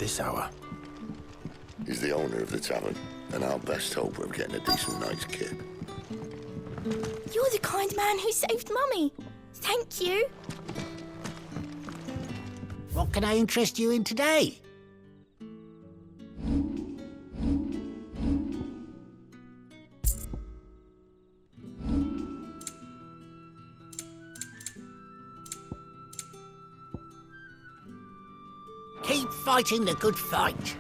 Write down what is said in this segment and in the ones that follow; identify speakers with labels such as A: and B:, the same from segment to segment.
A: this hour?
B: He's the owner of the tavern, and our best hope of getting a decent night's kip.
C: You're the kind man who saved Mummy. Thank you.
D: What can I interest you in today? Keep fighting the good fight.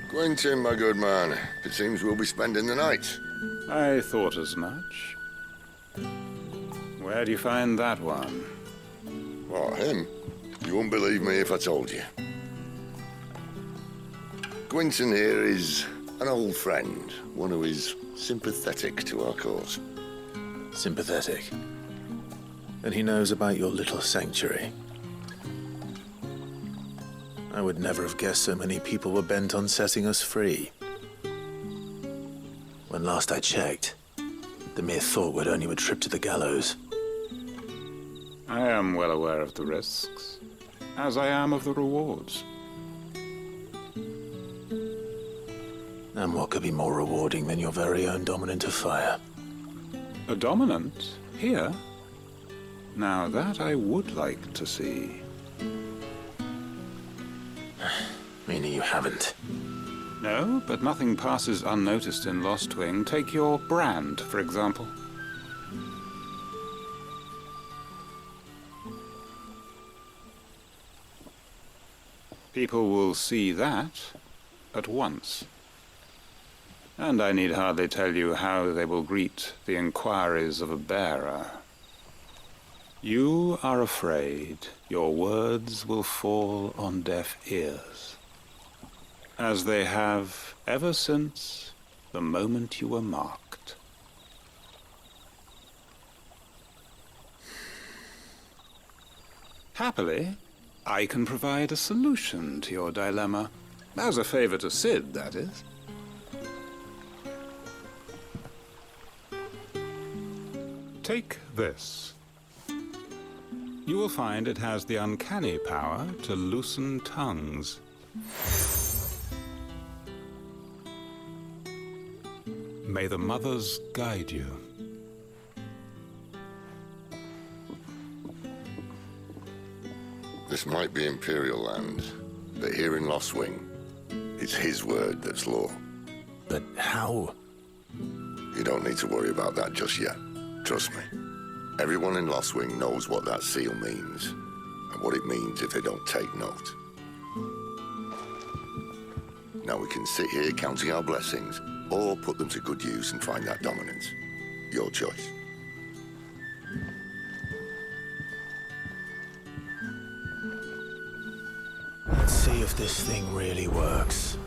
B: Quentin, my good man, it seems we'll be spending the night.
E: I thought as much. Where do you find that one?
B: What, him? You wouldn't believe me if I told you. Quentin here is an old friend, one who is sympathetic to our cause.
A: Sympathetic. And he knows about your little sanctuary. I would never have guessed so many people were bent on setting us free. When last I checked, the mere thought would earn you a trip to the gallows.
E: I am well aware of the risks, as I am of the rewards.
A: And what could be more rewarding than your very own dominant of fire?
E: A dominant? Here? Now that I would like to see.
A: Meaning you haven't.
E: No, but nothing passes unnoticed in Lost Wing. Take your brand, for example. People will see that at once. And I need hardly tell you how they will greet the inquiries of a bearer. You are afraid your words will fall on deaf ears, as they have ever since the moment you were marked. Happily, I can provide a solution to your dilemma. As a favor to Sid, that is. Take this. You will find it has the uncanny power to loosen tongues. May the mothers guide you.
B: This might be Imperial land, but here in Lost Wing, it's his word that's law.
A: But how?
B: You don't need to worry about that just yet. Trust me. Everyone in Lost Wing knows what that seal means, and what it means if they don't take note. Now we can sit here counting our blessings, or put them to good use and find that dominance. Your choice.
A: Let's see if this thing really works.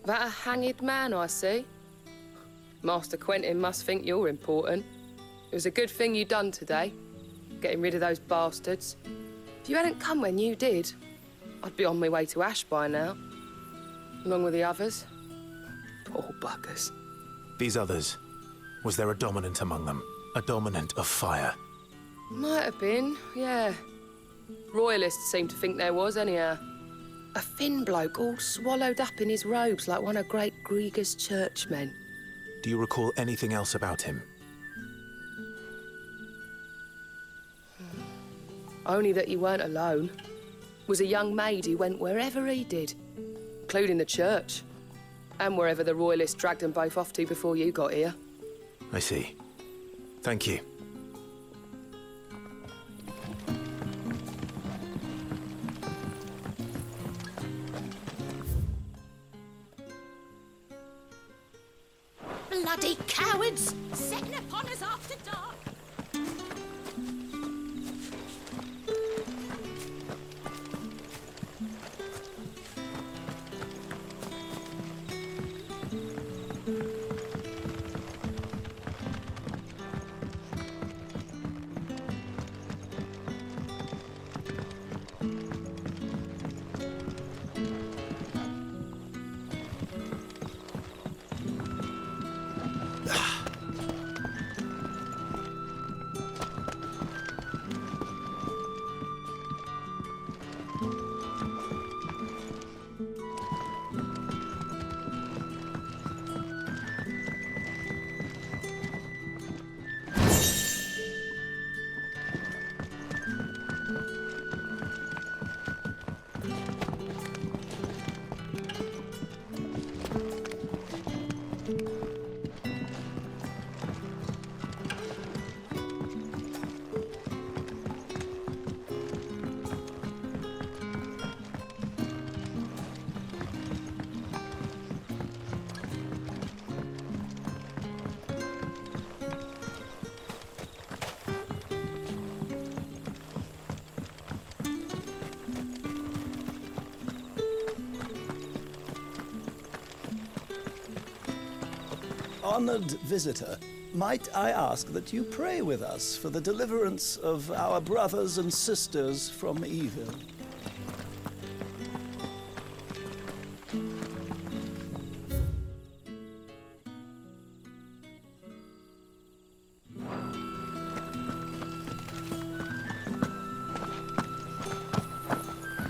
F: That a hanged man, I see. Master Quentin must think you're important. It was a good thing you done today, getting rid of those bastards. If you hadn't come when you did, I'd be on my way to Ash by now, along with the others. Poor buggers.
A: These others, was there a dominant among them? A dominant of fire?
F: Might have been, yeah. Royalists seem to think there was, anyhow. A thin bloke all swallowed up in his robes like one of Great Grieger's churchmen.
A: Do you recall anything else about him?
F: Only that he weren't alone. Was a young maid who went wherever he did, including the church, and wherever the Royalists dragged them both off to before you got here.
A: I see. Thank you.
D: bloody cowards!
G: Setting upon us after dark.
H: Honored visitor, might I ask that you pray with us for the deliverance of our brothers and sisters from evil?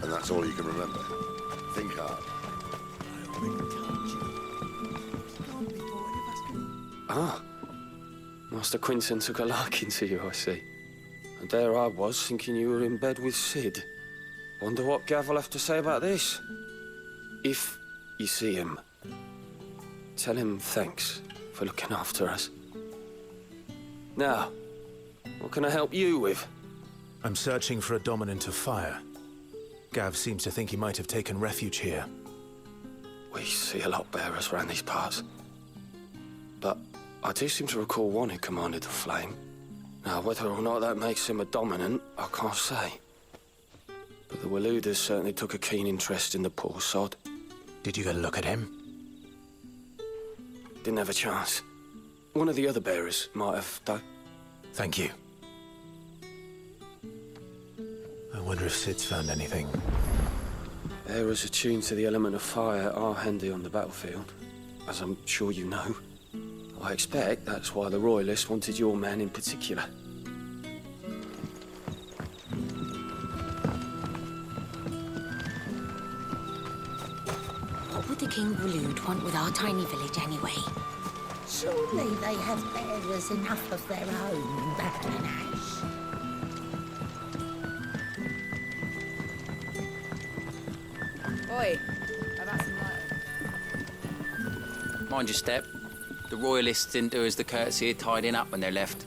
B: And that's all you can remember. Think hard.
I: Ah, Master Quinton took a liking to you, I see. And there I was, thinking you were in bed with Sid. Wonder what Gav will have to say about this. If you see him, tell him thanks for looking after us. Now, what can I help you with?
A: I'm searching for a dominant of fire. Gav seems to think he might have taken refuge here.
I: We see a lot bearers around these parts. But I do seem to recall one who commanded the flame. Now, whether or not that makes him a dominant, I can't say. But the Waluders certainly took a keen interest in the poor sod.
A: Did you get a look at him?
I: Didn't have a chance. One of the other bearers might have, though.
A: Thank you. I wonder if Sid's found anything.
I: Bearers attuned to the element of fire are handy on the battlefield, as I'm sure you know. I expect that's why the Royalists wanted your man in particular.
G: What would the King of Walud want with our tiny village anyway?
D: Surely they have bearers enough of their own in Battlenash.
F: Oi, about some lighter.
J: Mind your step. The Royalists didn't do us the courtesy of tidying up when they left.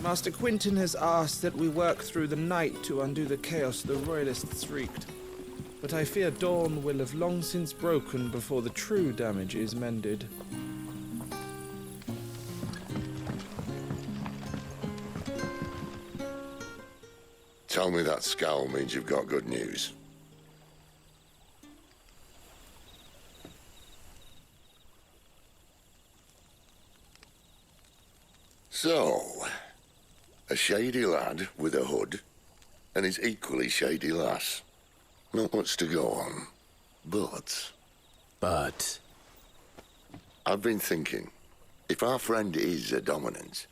K: Master Quinton has asked that we work through the night to undo the chaos the Royalists wreaked. But I fear dawn will have long since broken before the true damage is mended.
B: Tell me that scowl means you've got good news. So, a shady lad with a hood, and his equally shady lass. Not much to go on, but... I've been thinking, if our friend is a dominant,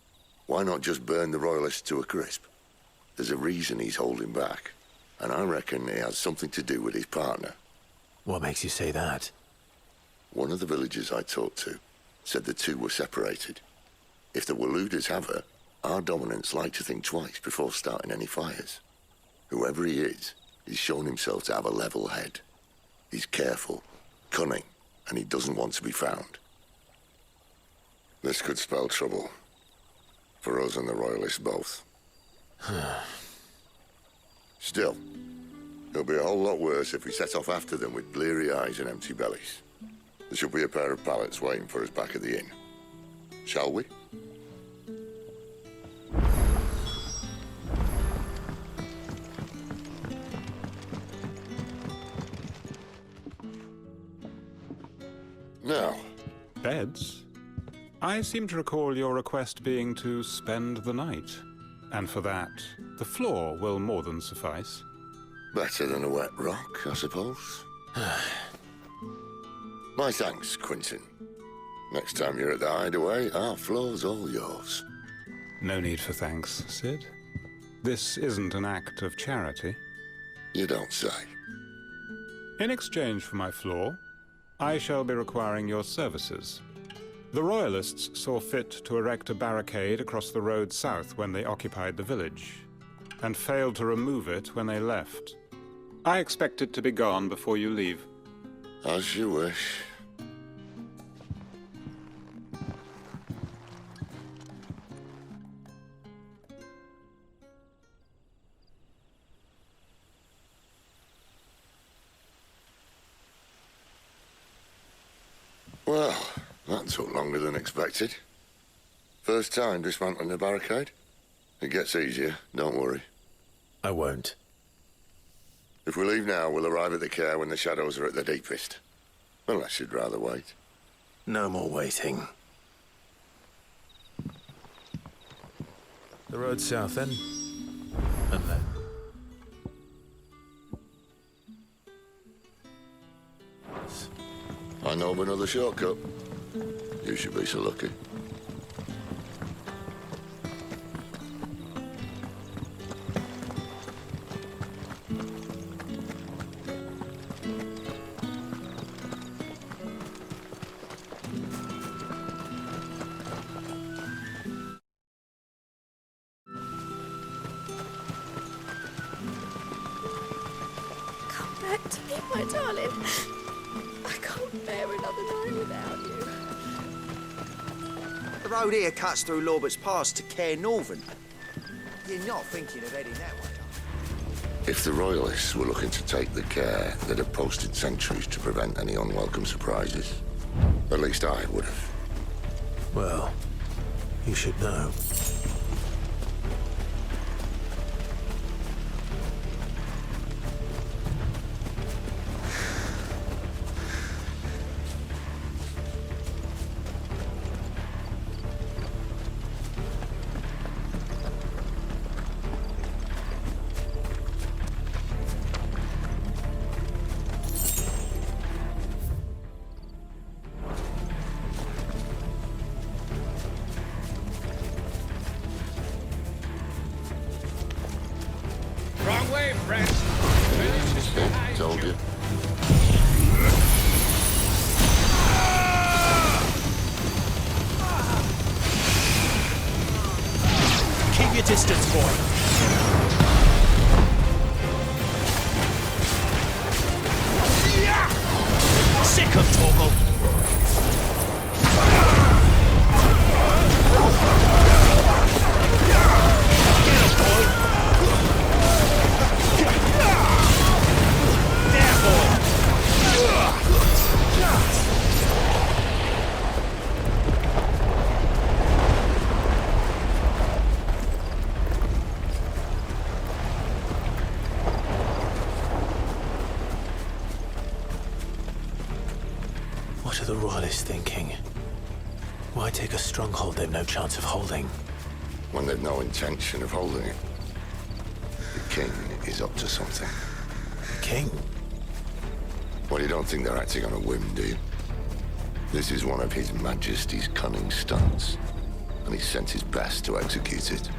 B: why not just burn the Royalists to a crisp? There's a reason he's holding back, and I reckon it has something to do with his partner.
A: What makes you say that?
B: One of the villagers I talked to said the two were separated. If the Waluders have her, our dominants like to think twice before starting any fires. Whoever he is, he's shown himself to have a level head. He's careful, cunning, and he doesn't want to be found. This could spell trouble. For us and the Royalists both. Still, It'll be a whole lot worse if we set off after them with bleary eyes and empty bellies. There should be a pair of pallets waiting for us back at the inn. Shall we? Now.
E: Beds? I seem to recall your request being to spend the night. And for that, the floor will more than suffice.
B: Better than a wet rock, I suppose. My thanks, Quintin. Next time you're at the hideaway, our floor's all yours.
E: No need for thanks, Sid. This isn't an act of charity.
B: You don't say.
E: In exchange for my floor, I shall be requiring your services. The Royalists saw fit to erect a barricade across the road south when they occupied the village, and failed to remove it when they left. I expect it to be gone before you leave.
B: As you wish. Well, that took longer than expected. First time dismantling the barricade? It gets easier, don't worry.
A: I won't.
B: If we leave now, we'll arrive at the care when the shadows are at their deepest. Unless you'd rather wait.
A: No more waiting. The road south then, and then.
B: I know of another shortcut. You should be so lucky.
C: Come back to me, my darling. I can't bear another night without you.
L: The road here cuts through Lorbert's Pass to Care Northern. You're not thinking of heading that way, are
B: If the Royalists were looking to take the care, they'd have posted sentries to prevent any unwelcome surprises. At least I would have.
A: Well, you should know.
B: Told you.
H: Keep your distance, boy. Sick of Torgal.
A: What are the Royalists thinking? Why take a stronghold they've no chance of holding?
B: When they've no intention of holding it. The king is up to something.
A: King?
B: Well, you don't think they're acting on a whim, do you? This is one of His Majesty's cunning stunts, and he's sent his best to execute it.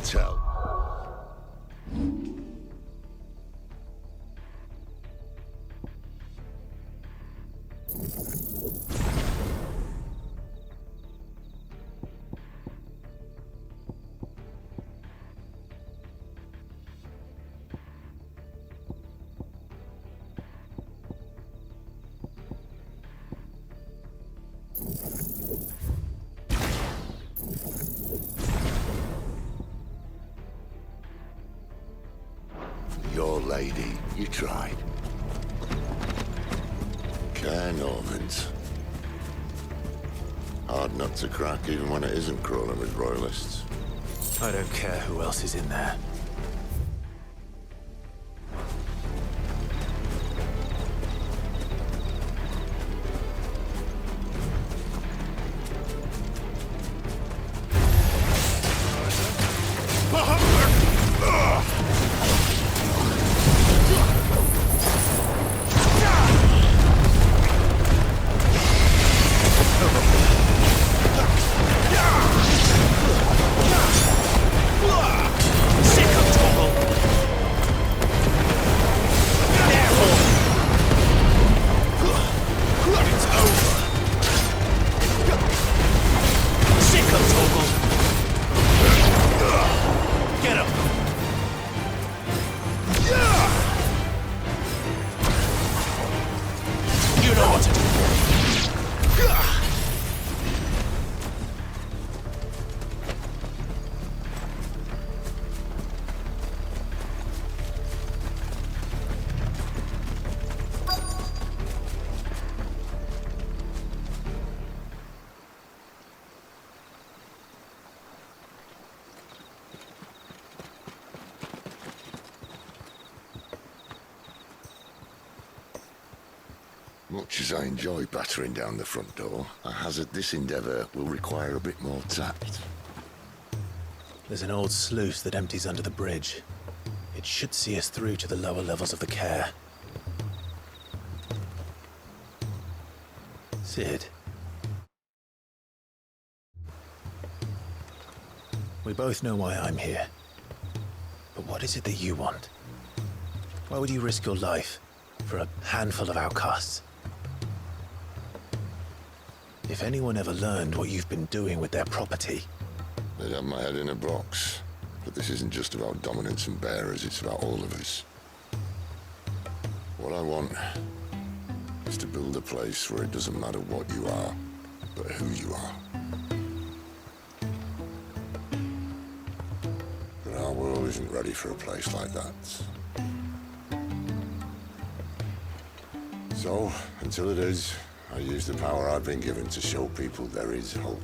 B: I'll tell. Your lady, you tried. Care Normans. Hard nut to crack even when it isn't crawling with royalists.
A: I don't care who else is in there.
B: Much as I enjoy battering down the front door, I hazard this endeavour will require a bit more tact.
A: There's an old sluice that empties under the bridge. It should see us through to the lower levels of the care. Sid. We both know why I'm here. But what is it that you want? Why would you risk your life for a handful of outcasts? If anyone ever learned what you've been doing with their property...
B: They'd have my head in a box. But this isn't just about dominance and bearers, it's about all of us. What I want is to build a place where it doesn't matter what you are, but who you are. But our world isn't ready for a place like that. So, until it is, I use the power I've been given to show people there is hope.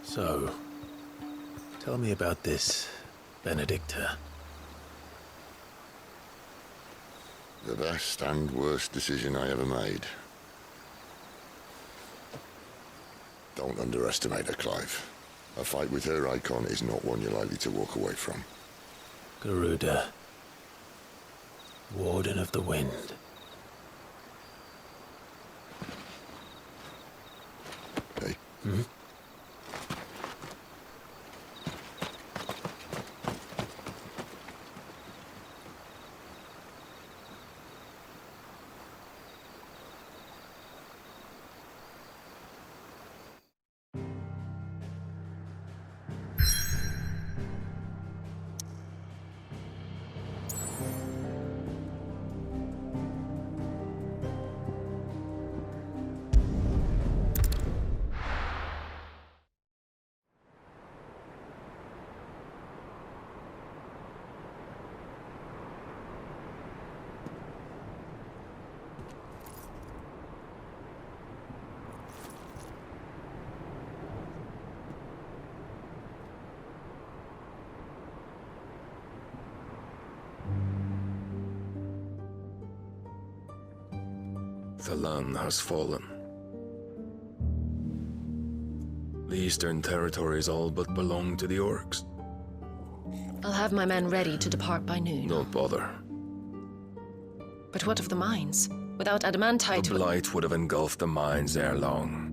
A: So, tell me about this Benedicta.
B: The best and worst decision I ever made. Don't underestimate her, Clive. A fight with her icon is not one you're likely to walk away from.
A: Garuda. Warden of the Wind.
B: Hey?
A: Hmm?
M: The land has fallen. The Eastern territories all but belong to the orcs.
N: I'll have my men ready to depart by noon.
M: Don't bother.
N: But what of the mines? Without adamantite...
M: The blight would have engulfed the mines ere long.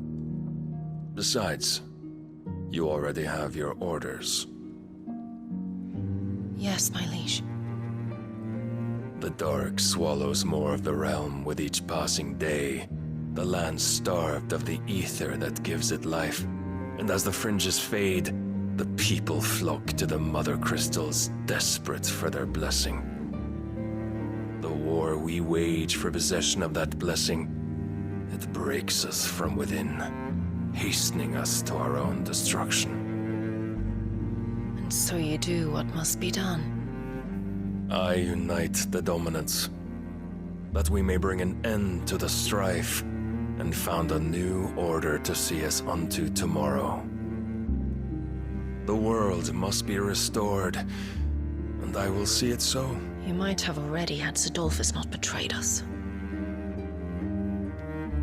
M: Besides, you already have your orders.
N: Yes, my liege.
M: The dark swallows more of the realm with each passing day. The land starved of the ether that gives it life. And as the fringes fade, the people flock to the mother crystals, desperate for their blessing. The war we wage for possession of that blessing, it breaks us from within, hastening us to our own destruction.
N: And so you do what must be done.
M: I unite the dominants, that we may bring an end to the strife, and found a new order to see us unto tomorrow. The world must be restored, and I will see it so.
N: You might have already had Sidolphus not betrayed us.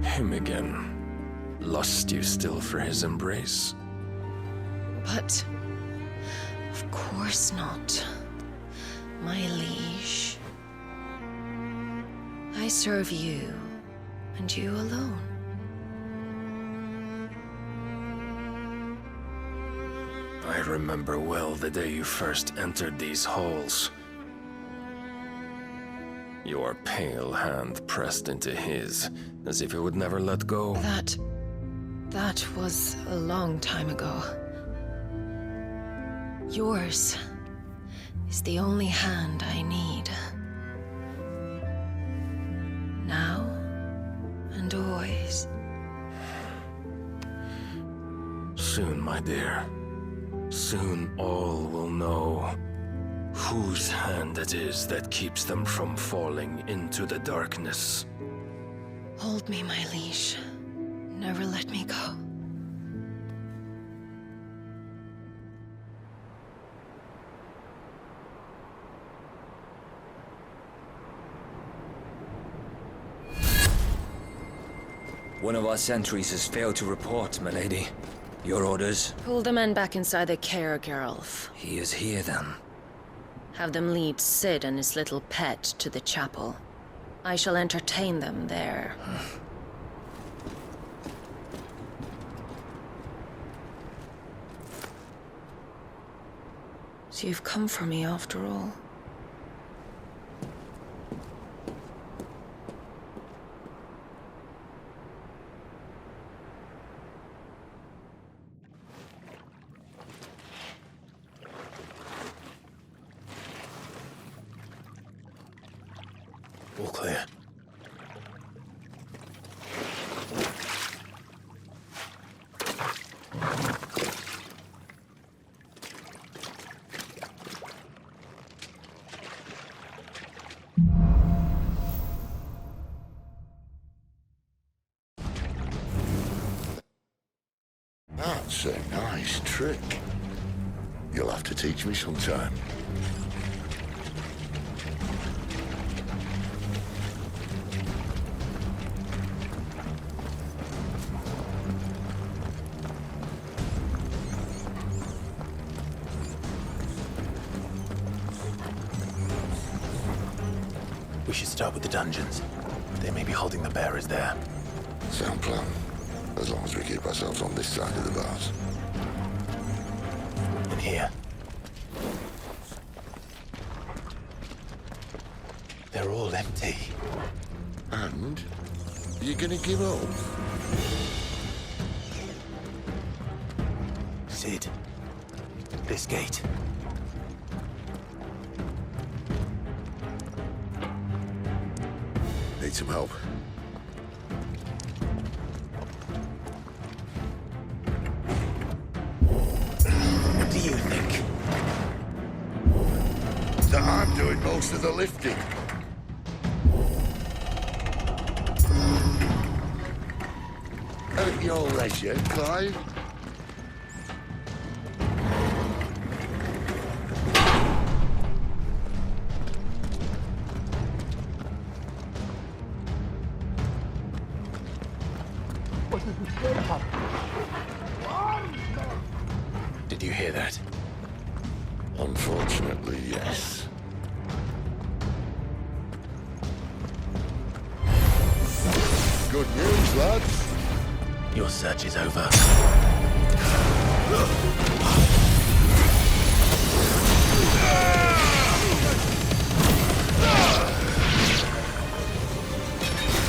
M: Him again. Lust you still for his embrace?
N: But... of course not. My liege. I serve you, and you alone.
M: I remember well the day you first entered these halls. Your pale hand pressed into his, as if it would never let go.
N: That was a long time ago. Yours is the only hand I need. Now and always.
M: Soon, my dear. Soon all will know whose hand it is that keeps them from falling into the darkness.
N: Hold me, my liege. Never let me go.
O: One of our sentries has failed to report, milady. Your orders?
N: Pull the men back inside the care, Geralf.
O: He is here, then.
N: Have them lead Sid and his little pet to the chapel. I shall entertain them there. So you've come for me after all.
A: All clear.
B: That's a nice trick. You'll have to teach me sometime.
A: We should start with the dungeons. They may be holding the bearers there.
B: Sound plan. As long as we keep ourselves on this side of the bars.
A: And here. They're all empty.
B: And? You're gonna give up?
A: Sid. This gate.
B: Need some help?
A: What do you think?
B: That I'm doing most of the lifting. At your leisure, Clive.
A: Did you hear that?
B: Unfortunately, yes. Good news, lads.
A: Your search is over.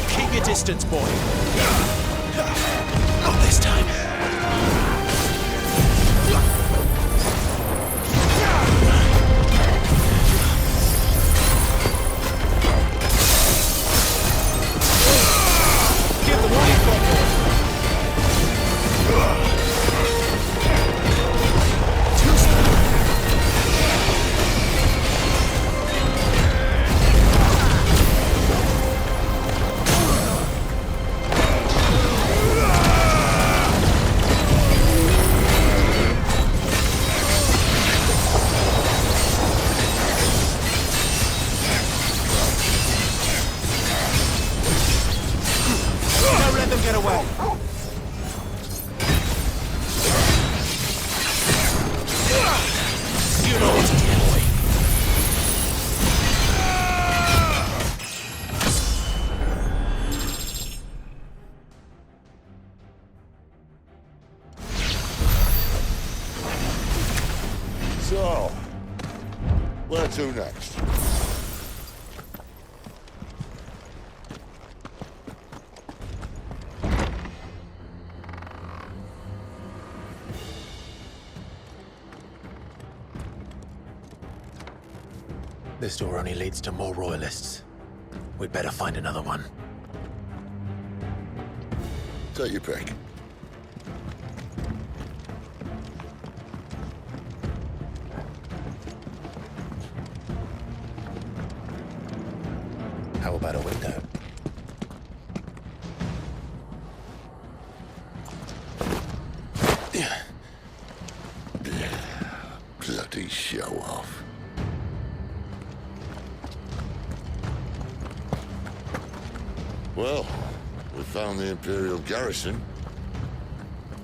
H: Keep your distance, boy.
A: Not this time.
H: Give them all you've got, boy. Too slow. Don't let them get away. You know what to do, boy.
B: So, where to next?
A: This door only leads to more royalists. We'd better find another one.
B: Take your pick.
A: How about a window?
B: Bloody show off. Well, we found the Imperial garrison,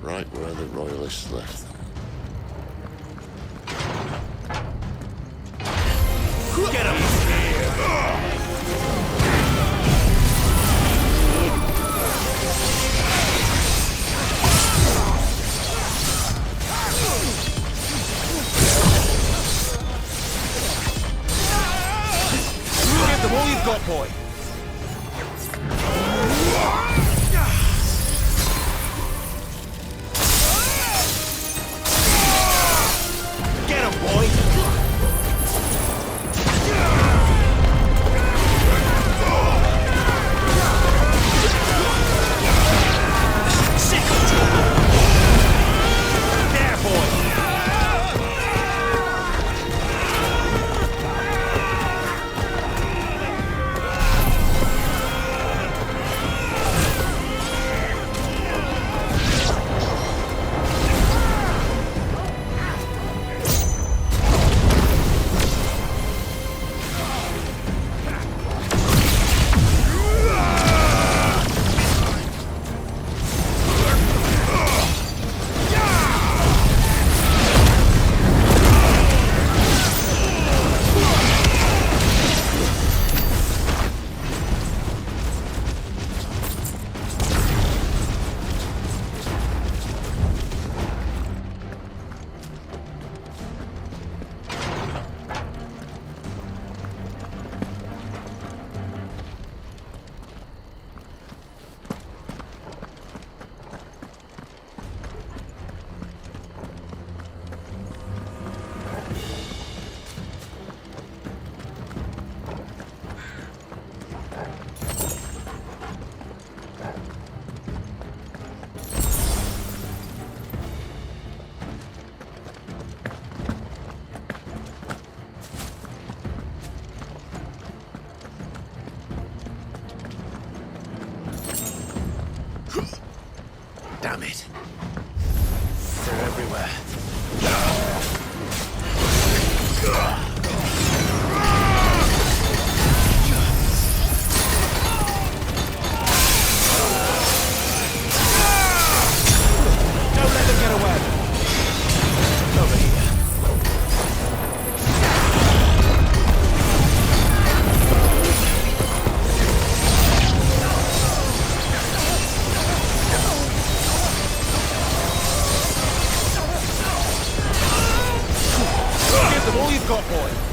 B: right where the Royalists left them.
H: Get him! Give them all you've got, boy. Get him, boy! There, boy!
A: Damn it. They're everywhere.
L: up, boy.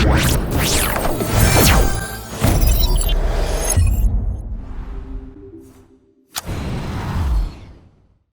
B: What?